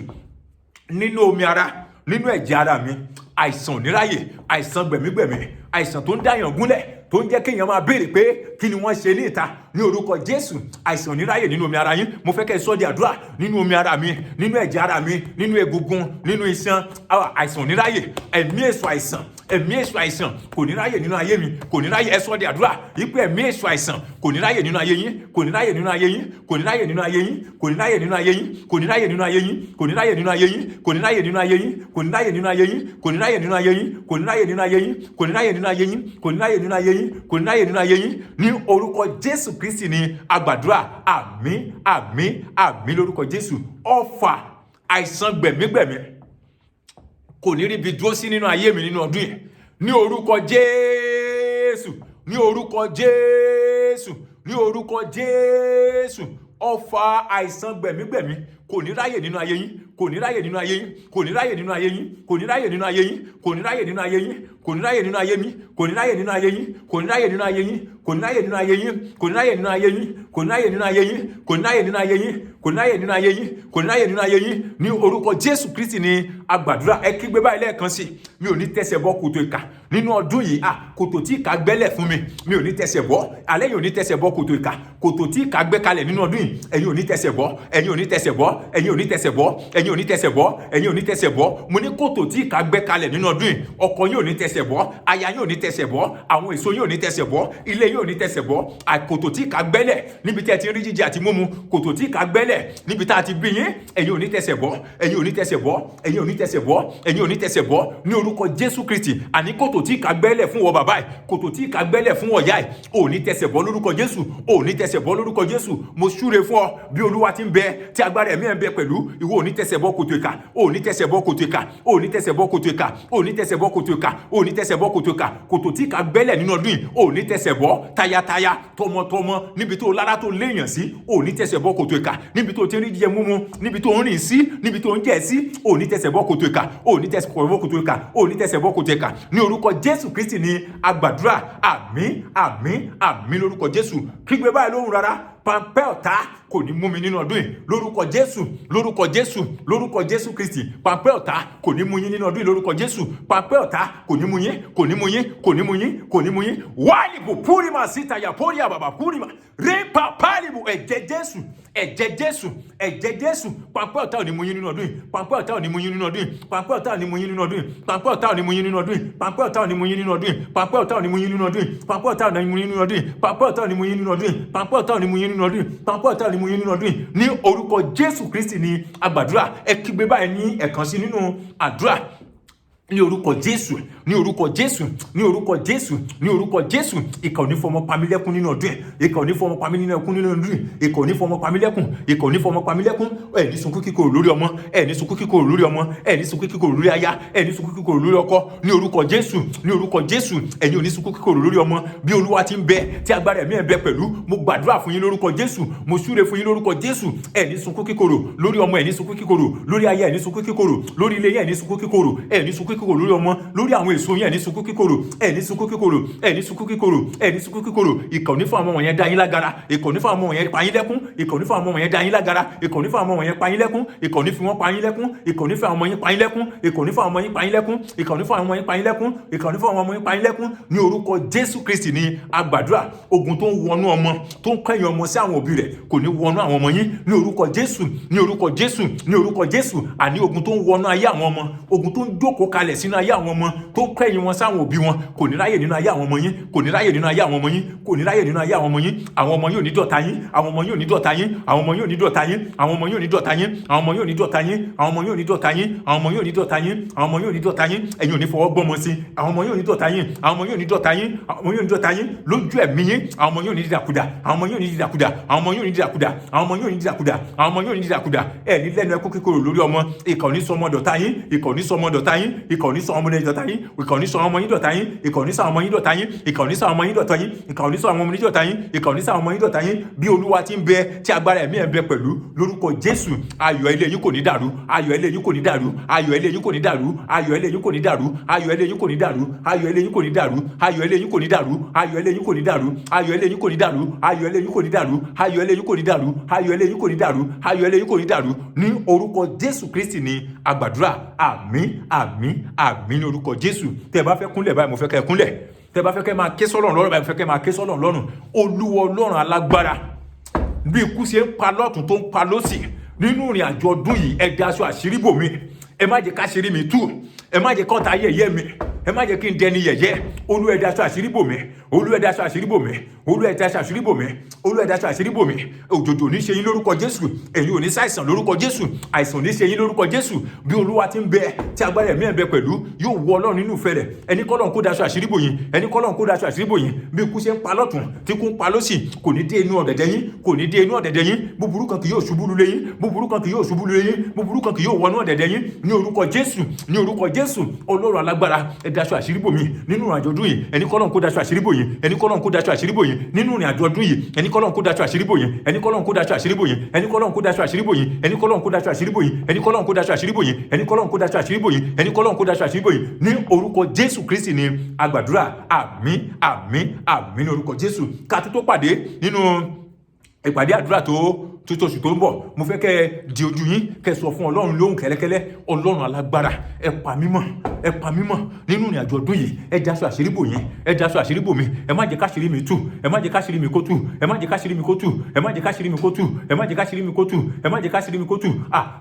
Nínú omi ara, nínú ẹ̀jẹ̀ ara mi, àìsàn níráyè, àìsàn gbẹ̀mígbẹ̀mí, àìsàn tó ń dáyàn gúnlẹ̀, tó ń jẹ́ kéèyàn máa béèrè pé kí ni wọ́n ṣe ní ìta, ní orúkọ Jésù. Àìsàn níráyè nínú omi ara yín, mo fẹ́ kẹ́ ẹ sọ di àdúrà. Nínú omi ara mi, nínú ẹ̀jẹ̀ ara mi, nínú egungun, nínú iṣan, àìsàn níráyè, ẹ̀mí èso àìsàn, ẹ̀mí èso àìsàn kò ní ráyè nínú ayé mi, kò ní ráyè. Ẹ sọ di àdúrà wípé ẹ̀mí èso àìsàn kò ní ráyè nínú ayé yín, kò ní ráyè nínú ayé yín, kò ní ráyè nínú ayé yín, kò ní ráyè nínú ayé yín, kò ní ráyè nínú ayé yín, kò ní ráyè nínú ayé yín, kò ní ráyè nínú ayé yín, kò ní ráyè nínú ayé yín, kò ní ráyè nínú ayé yín, kò ní ráyè nínú ayé yín, kò ní ráyè nínú ayé yín, kò ní ráyè nínú ayé yín, kò ní ráyè nínú ayé yín. Ní orúkọ Jésù Kristi ní agbàdúrà. Àmín, àmín, àmín lórúkọ Jésù. Ọfà àìsàn gbẹ̀mígbẹ̀mí kò ní ríbi dúró sí nínú ayé mi nínú ọdún yìí. Ní orúkọ Jésù, ní orúkọ Jésù, ní orúkọ Jésù. Ọfà àìsàn gbẹ̀mígbẹ̀mí kò ní ráyè nínú ayé yín, kò ní ráyè nínú ayé yín, kò ní ráyè nínú ayé yín, kò ní ráyè nínú ayé yín, kò ní ráyè nínú ayé yín, kò ní ráyè nínú ayé mi, kò ní ráyè nínú ayé yín, kò ní ráyè nínú ayé yín, kò ní ráyè nínú ayé yín, kò ní ráyè nínú ayé yín, kò ní ráyè nínú ayé yín, kò ní ráyè nínú ayé yín, kò ní ráyè nínú ayé yín, kò ní ráyè nínú ayé yín. Ní orúkọ Jésù Kristi ní agbàdúrà. Ẹ kígbe báyìí lẹ́ẹ̀kan sí. Mi ò ní tẹsẹ̀ bọ́ kòtò ìkà nínú ọdún yìí. Kòtò tí ìkà gbẹ́lẹ̀ fún mi, mi ò ní tẹsẹ̀ bọ́. Alẹ́ yìí ò ní tẹsẹ̀ bọ́ kòtò ìkà. Kòtò tí ìkà gbẹ́ kalẹ̀ nínú ọdún yìí, ẹ̀yin ò ní tẹsẹ̀ bọ́, ẹ̀yin ò ní tẹsẹ̀ bọ́, ẹ̀yin ò ní tẹsẹ̀ bọ́, ẹ̀yin ò ní tẹsẹ̀ bọ́, ẹ̀yin ò ní tẹsẹ̀ bọ́. Mo ní kòtò tí ìkà gbẹ́ kalẹ̀ nínú ọdún yìí, ọkọ yín ò ní tẹsẹ̀ bọ́, aya yín ò ní tẹsẹ̀ bọ́, àwọn èso yín ò ní tẹsẹ̀ bọ́, ilé yín ò ní tẹsẹ̀ bọ́. Kòtò tí ìkà gbẹ́lẹ̀ níbi tí ẹ ti rí jíjẹ àti mímu, kòtò tí ìkà gbẹ́lẹ̀ níbi tá a ti bí yín, ẹ̀yin ò ní tẹsẹ̀ bọ́, ẹ̀yin ò ní tẹsẹ̀ bọ́, ẹ̀yin ò ní tẹsẹ̀ bọ́, ẹ̀yin ò ní tẹsẹ̀ bọ́. Ní orúkọ Jésù Kristi. Àní kòtò tí ìkà gbẹ́lẹ̀ fún wọ bàbá ẹ̀, kòtò tí ìkà gbẹ́lẹ̀ fún ọ̀yá ẹ̀, ò ní tẹsẹ̀ bọ́ lórúkọ Jésù, ò ní tẹsẹ̀ bọ́ lórúkọ Jésù. Mo súre fún ọ bí Olúwa ti ń bẹ, tí agbára ẹ̀mí ẹ̀ ń bẹ pẹ̀lú, ìwọ ò ní tẹsẹ̀ bọ́ kòtò ìkà, ò ní tẹsẹ̀ bọ́ kòtò ìkà, ò ní tẹsẹ̀ bọ́ kòtò ìkà, ò ní tẹsẹ̀ bọ́ kòtò ìkà, ò ní tẹsẹ̀ bọ́ kòtò ìkà. Kòtò tí ìkà gbẹ́lẹ̀ nínú ọdún yìí, ò ní tẹsẹ̀ bọ́ tayataya, tọmọtọmọ, níbi tó lára tó léèyàn sí, ò ní tẹsẹ̀ bọ́ kòtò ìkà. Níbi tó ti rí jíjẹ múmu, níbi tó ń rìn sí, níbi tó ń jẹ sí, ò ní tẹsẹ̀ bọ́ kòtò ìkà, ò ní tẹsẹ̀ bọ́ kòtò ìkà, ò ní tẹsẹ̀ bọ́ kòtò ìkà. Ní orúkọ Jésù Kristi ní agbàdúrà. Àmín, àmín, àmín lórúkọ Jésù. Kígbe báyìí lóhùn rárá. Pańpẹ́ ọ̀tá kò ní mú mi nínú ọdún yìí lórúkọ Jésù, lórúkọ Jésù, lórúkọ Jésù Kristi. Pańpẹ́ ọ̀tá kò ní mú yín nínú ọdún yìí lórúkọ Jésù. Pańpẹ́ ọ̀tá kò ní mú yín, kò ní mú yín, kò ní mú yín, kò ní mú yín. Wáyìbù púrìmà síta yà pọ́lìyà bàbà púrìmà rẹ́pà pálíbù ẹ̀jẹ̀ Jésù, ẹ̀jẹ̀ Jésù, ẹ̀jẹ̀ Jésù. Pańpẹ́ ọ̀tá ò ní mú yín nínú ọdún yìí. Pańpẹ́ ọ̀tá ò ní mú yín nínú ọdún yìí. Pańpẹ́ ọ̀tá ò ní mú yín nínú ọdún yìí. Pańpẹ́ ọ̀tá ò ní mú yín nínú ọdún yìí. Pańpẹ́ ọ̀tá ò ní mú yín nínú ọdún yìí. Pańpẹ́ ọ̀tá ò ní mú yín nínú ọdún yìí. Pańpẹ́ ọ̀tá ò ní mú yín nínú ọdún yìí. Pańpẹ́ ọ̀tá ò ní mú yín nínú ọdún yìí. Pańpẹ́ ọ̀tá ò ní mú yín nínú ọdún yìí. Pańpẹ́ ọ̀tá ò ní mú yín nínú ọdún yìí. Ní orúkọ Jésù Kristi ní agbàdúrà. Ẹ kígbe báyìí ní ẹ̀kan sí nínú àdúrà. Ní orúkọ Jésù, ní orúkọ Jésù, ní orúkọ Jésù, ní orúkọ Jésù. Ìkà ò ní fọmọ pamílẹ́kún nínú ọdún ẹ̀. Ìkà ò ní fọmọ pamílẹ́kún nínú ọdún ẹ̀. Ìkà ò ní fọmọ pamílẹ́kún. Ìkà ò ní fọmọ pamílẹ́kún. Ẹ ní sunkún kíkorò lórí ọmọ, ẹ ní sunkún kíkorò lórí ọmọ, ẹ ní sunkún kíkorò lórí aya, ẹ ní sunkún kíkorò lórí ọkọ. Ní orúkọ Jésù, ní orúkọ Jésù. Ẹ̀yin ò ní sunkún kíkorò lórí ọmọ. Bí Olúwa ti ń bẹ, tí agbára ẹ̀mí ẹ̀ bẹ pẹ̀lú, mo gbàdúrà fún yín lórúkọ Jésù. Mo súre fún yín lórúkọ Jésù. Ẹ ní sunkún kíkorò lórí ọmọ, ẹ ní sunkún kíkorò lórí aya, ẹ ní sunkún kíkorò lórí ilé yẹn, ẹ ní sunkún kíkorò, ẹ ní sunkún kíkorò lórí ọmọ, lórí àwọn èso yẹn, ẹ ní sunkún kíkorò, ẹ ní sunkún kíkorò, ẹ ní sunkún kíkorò, ẹ ní sunkún kíkorò. Ìkà ò ní fún àwọn ọmọ yẹn dá yín lágara, ìkà ò ní fún àwọn ọmọ yẹn pa yín lẹ́kún, ìkà ò ní fún àwọn ọmọ yẹn dá yín lágara, ìkà ò ní fún àwọn ọmọ yẹn pa yín lẹ́kún, ìkà ò ní fi wọ́n pa yín lẹ́kún, ìkà ò ní fún àwọn ọmọ yín pa yín lẹ́kún, ìkà ò ní fún àwọn ọmọ yín pa yín lẹ́kún, ìkà ò ní fún àwọn ọmọ yín pa yín lẹ́kún, ìkà ò ní fún àwọn ọmọ yín pa yín lẹ́kún. Ní orúkọ Jésù Kristi ní agbàdúrà. Ogun tó ń wọnú ọmọ, tó ń kẹ́yìn ọmọ sí àwọn òbí rẹ̀, kò ní wọnú àwọn ọmọ yín. Ní orúkọ Jésù, ní orúkọ Jésù, ní orúkọ Jésù. Àní ogun tó ń wọnú ayé àwọn ọmọ, ogun tó ń jókòó kalẹ̀ kalẹ̀ sínú ayé àwọn ọmọ tó ń kẹ́yìn wọn sáwọn òbí wọn kò ní ráyè nínú ayé àwọn ọmọ yín, kò ní ráyè nínú ayé àwọn ọmọ yín, kò ní ráyè nínú ayé àwọn ọmọ yín. Àwọn ọmọ yín ò ní dọ̀tá yín, àwọn ọmọ yín ò ní dọ̀tá yín, àwọn ọmọ yín ò ní dọ̀tá yín, àwọn ọmọ yín ò ní dọ̀tá yín, àwọn ọmọ yín ò ní dọ̀tá yín, àwọn ọmọ yín ò ní dọ̀tá yín, àwọn ọmọ yín ò ní dọ̀tá yín, àwọn ọmọ yín ò ní dọ̀tá yín. Ẹ̀yin ò ní fọwọ́ gbọ́mọ sí, àwọn ọmọ yín ò ní dọ̀tá yín, àwọn ọmọ yín ò ní dọ̀tá yín, àwọn ọmọ yín ò ní dọ̀tá yín lójú ẹ̀mí yín. Àwọn ọmọ yín ò ní dìdàkudà, àwọn ọmọ yín ò ní dìdàkudà, àwọn ọmọ yín ò ní dìdàkudà, àwọn ọmọ yín ò ní dìdàkudà, àwọn ọmọ yín ò ní dìdàkudà. Ẹ ní lẹ́nu ẹkún kíkorò lórí ọmọ. Ìkà ò ní sọ ọmọ dọ̀tá yín, ìkà ò ní sọ ọmọ dọ̀tá yín, ìkà ò ní sọ ọmọ dọ̀tá yín, ìkà ò ní sọ ọmọ yín dọ̀tá yín, ìkà ò ní sọ ọmọ yín dọ̀tá yín, ìkà ò ní sọ ọmọ yín dọ̀tá yín, ìkà ò ní sọ ọmọ yín dọ̀tá yín, ìkà ò ní sọ ọmọ yín dọ̀tá yín. Bí Olúwa ti ń bẹ tí agbára ẹ̀mí ẹ̀ ń bẹ pẹ̀lú lórúkọ Jésù, ayọ̀ ilé yín kò ní dàrú, ayọ̀ ilé yín kò ní dàrú, ayọ̀ ilé yín kò ní dàrú, ayọ̀ ilé yín kò ní dàrú, ayọ̀ ilé yín kò ní dàrú, ayọ̀ ilé yín kò ní dàrú, ayọ̀ ilé yín kò ní dàrú, ayọ̀ ilé yín kò ní dàrú, ayọ̀ ilé yín kò ní dàrú, ayọ̀ ilé yín kò ní dàrú, ayọ̀ ilé yín kò ní dàrú, ayọ̀ ilé yín kò ní dàrú, ayọ̀ ilé yín kò ní dàrú. Ní orúkọ Jésù Kristi ni a gbàdúrà. Àmín, àmín, àmín ní orúkọ Jésù. Tẹ́ bá fẹ́ kúnlẹ̀ báyìí mo fẹ́ kẹ́ kúnlẹ̀. Tẹ́ bá fẹ́ kẹ́ máa ké sọ́lọ́run lọ́rùn báyìí mo fẹ́ kẹ́ máa ké sọ́lọ́run lọ́rùn. Olúwa Ọlọ́run alágbára, bí ikú ṣe ń pa lọ́tùn tó ń pa lósì nínú ìrìn àjò ọdún yìí, ẹ daṣọ àṣírí bò mí. Ẹ má jẹ́ káṣírí mi tú, ẹ má jẹ́ kọ́ta yẹ̀yẹ́ mi, ẹ má jẹ́ kí n dẹni yẹ̀yẹ́. Olúwa ẹ daṣọ àṣírí bò mí, Olúwa ẹ daṣọ àṣírí bò mí, Olúwa ẹ daṣọ àṣírí bò mí, Olúwa ẹ daṣọ àṣírí bò mí. Òjòjò ní ṣe yín lórúkọ Jésù, ẹ̀yin ò ní ṣàìsàn lórúkọ Jésù, àìsàn ní ṣe yín lórúkọ Jésù. Bí Olúwa ti ń bẹ tí agbára ẹ̀mí ẹ̀ bẹ pẹ̀lú, yóò wọ Ọlọ́run nínú ìfẹ́ rẹ̀. Ẹni kọ́lọ́run kó daṣọ àṣírí bò yín, ẹni kọ́lọ́run kó daṣọ àṣírí bò yín. Bí ikú ṣe ń pa lọ́tùn tí kú ń pa lósì, kò ní dé inú ọ̀dẹ̀dẹ̀ yín, kò ní dé inú ọ̀dẹ̀dẹ̀ yín. Búburú kan kì yóò ṣubú lulẹ̀ yín, búburú kan kì yóò ṣubú lulẹ̀ yín, búburú kan kì yóò wọnú ọ̀dẹ̀dẹ̀ yín. Ní orúkọ Jésù, ní orúkọ Jésù, Ọlọ́run alágbára, ẹ daṣọ àṣírí bò mí nínú ìrìn àjò ọdún yìí. Ẹni kọ́lọ́run kó daṣọ àṣírí bò yín, ẹni kọ́lọ́run kó daṣọ àṣírí bò yín nínú ìrìn àjò ọdún yìí. Ẹni kọ́lọ́run kó daṣọ àṣírí bò yín, ẹni kọ́lọ́run kó daṣọ àṣírí bò yín, ẹni kọ́lọ́run kó daṣọ àṣírí bò yín, ẹni kọ́lọ́run kó daṣọ àṣírí bò yín, ẹni kọ́lọ́run kó daṣọ àṣírí bò yín, ẹni kọ́lọ́run kó daṣọ àṣírí bò yín, ẹni kọ́lọ́run kó daṣọ àṣírí bò yín. Ní orúkọ Jésù Kristi ni a gbàdúrà. Àmín, àmín, àmín ní orúkọ Jésù. Ká tó pàdé nínú ìpàdé àdúrà tó oṣù tó ń bọ̀, mo fẹ́ kẹ́ di ojú yín, kẹ́ sọ fún Ọlọ́run lóhùn kẹ́lẹ́kẹ́lẹ́. Ọlọ́run alágbára, ẹ pa mí mọ́, ẹ pa mí mọ́ nínú ìrìn àjò ọdún yìí. Ẹ daṣọ àṣírí bò yín, ẹ daṣọ àṣírí bò mí. Ẹ má jẹ́ káṣírí mi tú, ẹ má jẹ́ káṣírí mi kó tú, ẹ má jẹ́ káṣírí mi kó tú, ẹ má jẹ́ káṣírí mi kó tú, ẹ má jẹ́ káṣírí mi kó tú, ẹ má jẹ́ káṣírí mi kó tú.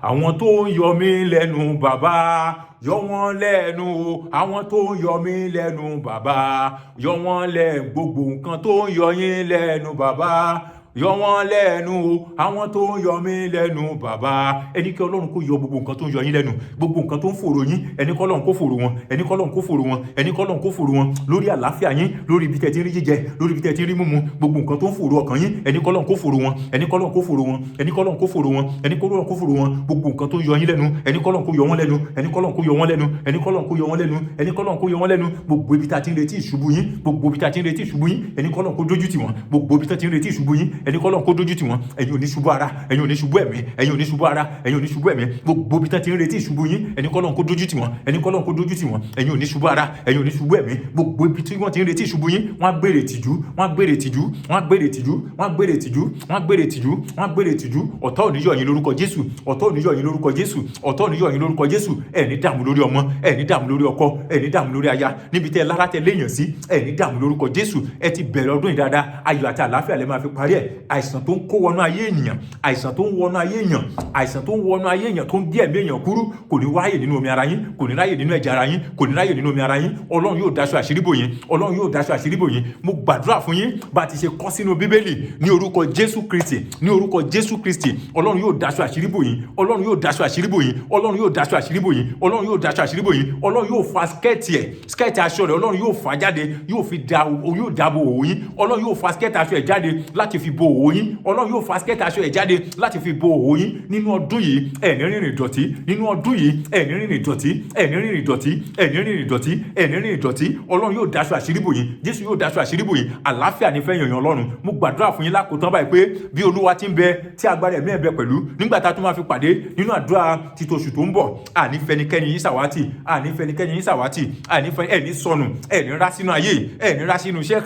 Àwọn tó ń yọ mí lẹ́nu bàbá, yọ wọ́n lẹ́nu o. Àwọn tó ń yọ mí lẹ́nu bàbá, yọ wọ́n lẹ́nu. Gbogbo nǹkan tó ń yọ yín lẹ́nu bàbá, yọ wọ́n lẹ́nu o. Àwọn tó ń yọ mí lẹ́nu bàbá. Ẹni kí Ọlọ́run kó yọ gbogbo nǹkan tó ń yọ yín lẹ́nu, gbogbo nǹkan tó ń fòrò yín. Ẹni kí Ọlọ́run kó fòrò wọn, ẹni kí Ọlọ́run kó fòrò wọn, ẹni kí Ọlọ́run kó fòrò wọn lórí àlàáfíà yín, lórí ibi tẹ́ ti ń rí jíjẹ, lórí ibi tẹ́ ti ń rí mímu. Gbogbo nǹkan tó ń fòrò ọkàn yín, ẹni kí Ọlọ́run kó fòrò wọn, ẹni kí Ọlọ́run kó fòrò wọn, ẹni kí Ọlọ́run kó fòrò wọn, ẹni kí Ọlọ́run kó fòrò wọn. Gbogbo nǹkan tó ń yọ yín lẹ́nu, ẹni kí Ọlọ́run kó yọ wọ́n lẹ́nu, ẹni kí Ọlọ́run kó yọ wọ́n lẹ́nu, ẹni kí Ọlọ́run kó yọ wọ́n lẹ́nu, ẹni kí Ọlọ́run kó yọ wọ́n lẹ́nu. Gbogbo ibi tá ti ń retí ìṣubú yín, gbogbo ibi tá ti ń retí ìṣubú yín, ẹni kí Ọlọ́run kó dójú tì wọ́n. Gbogbo ibi tá ti ń retí ìṣubú yín, ẹni kí Ọlọ́run kó dójú tì wọ́n. Ẹ̀yin ò ní ṣubú ara, ẹ̀yin ò ní ṣubú ẹ̀mí, ẹ̀yin ò ní ṣubú ara, ẹ̀yin ò ní ṣubú ẹ̀mí. Gbogbo ibi tá ti ń retí ìṣubú yín, ẹni kí Ọlọ́run kó dójú tì wọ́n, ẹni kí Ọlọ́run kó dójú tì wọ́n. Ẹ̀yin ò ní ṣubú ara, ẹ̀yin ò ní ṣubú ẹ̀mí. Gbogbo ibi tí wọ́n ti ń retí ìṣubú yín, wọ́n á gbèrè tìjú, wọ́n á gbèrè tìjú, wọ́n á gbèrè tìjú, wọ́n á gbèrè tìjú, wọ́n á gbèrè tìjú, wọ́n á gbèrè tìjú. Ọ̀tá ò ní yọ̀ yín lórúkọ Jésù, ọ̀tá ò ní yọ̀ yín lórúkọ Jésù, ọ̀tá ò ní yọ̀ yín lórúkọ Jésù. Ẹ ní dààmú lórí ọmọ, ẹ ní dààmú lórí ọkọ, ẹ ní dààmú lórí aya. Níbi tẹ́ lára tẹ́ léèyàn sí, ẹ ní dààmú lórúkọ Jésù. Ẹ ti bẹ̀rẹ̀ ọdún yìí dáadáa, ayọ̀ àti àlàáfíà lẹ máa fi parí ẹ̀. Àìsàn tó ń kó wọnú ayé ènìyàn, àìsàn tó ń wọnú ayé èèyàn, àìsàn tó ń wọnú ayé èèyàn tó ń dí ẹ̀mí èèyàn kúrú, kò ní ráyè nínú omi ara yín, kò ní ráyè nínú ẹ̀jẹ̀ ara yín, kò ní ráyè nínú omi ara yín. Ọlọ́run yóò daṣọ àṣírí bò yín, Ọlọ́run yóò daṣọ àṣírí bò yín. Mo gbàdúrà fún yín bá ti ṣe kọ sínú Bíbélì, ní orúkọ Jésù Kristi, ní orúkọ Jésù Kristi. Ọlọ́run yóò daṣọ àṣírí bò yín, Ọlọ́run yóò daṣọ àṣírí bò yín, Ọlọ́run yóò daṣọ àṣírí bò yín, Ọlọ́run yóò daṣọ àṣírí bò yín. Ọlọ́run yóò fa skẹ́ẹ̀tì aṣọ rẹ̀, Ọlọ́run yóò fà jáde, yóò dáàbò òwò yín. Ọlọ́run yóò fa skẹ́ẹ̀tì aṣọ ẹ̀ jáde láti fi bo òwò yín. Ọlọ́run yóò fa skẹ́ẹ̀tì aṣọ ẹ̀ jáde láti fi bo òwò yín. Nínú ọdún yìí ẹ ní rìnrìn ìdọ̀tí, nínú ọdún yìí ẹ ní rìnrìn ìdọ̀tí, ẹ ní rìnrìn ìdọ̀tí, ẹ ní rìnrìn ìdọ̀tí, ẹ ní rìnrìn ìdọ̀tí. Ọlọ́run yóò daṣọ àṣírí bò yín, Jésù yóò daṣọ àṣírí bò yín. Àlàáfíà ní fẹ́ yànyàn Ọlọ́run. Mo gbàdúrà fún yín lákòótán báyìí pé bí Olúwa ti ń bẹ tí agbára ẹ̀mí ẹ̀ bẹ pẹ̀lú, nígbà tá a tún máa fi pàdé nínú àdúrà títòṣù tó ń bọ̀, àní fẹnikẹ́ni yín ṣàwátì, àní fẹnikẹ́ni yín ṣàwátì, àní ẹni sọnù, ẹni rá sínú ayé, ẹni rá sínú iṣẹ́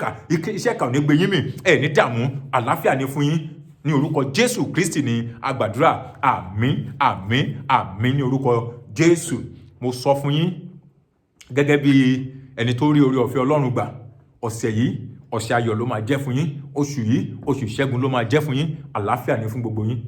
ìkà ò ní gbé yín mì, ẹni dààmú. Àlàáfíà ní fún yín. Ní orúkọ Jésù Kristi ni a gbàdúrà. Àmín, àmín, àmín ní orúkọ Jésù. Mo sọ fún yín gẹ́gẹ́ bí ẹni tó rí oore ọ̀fẹ́ Ọlọ́run gbà, ọ̀sẹ̀ yìí ọ̀sẹ̀ ayọ̀ ló máa jẹ́ fún yín, oṣù yìí oṣù ìṣẹ́gun ló máa jẹ́ fún yín. Àlàáfíà ní fún gbogbo yín.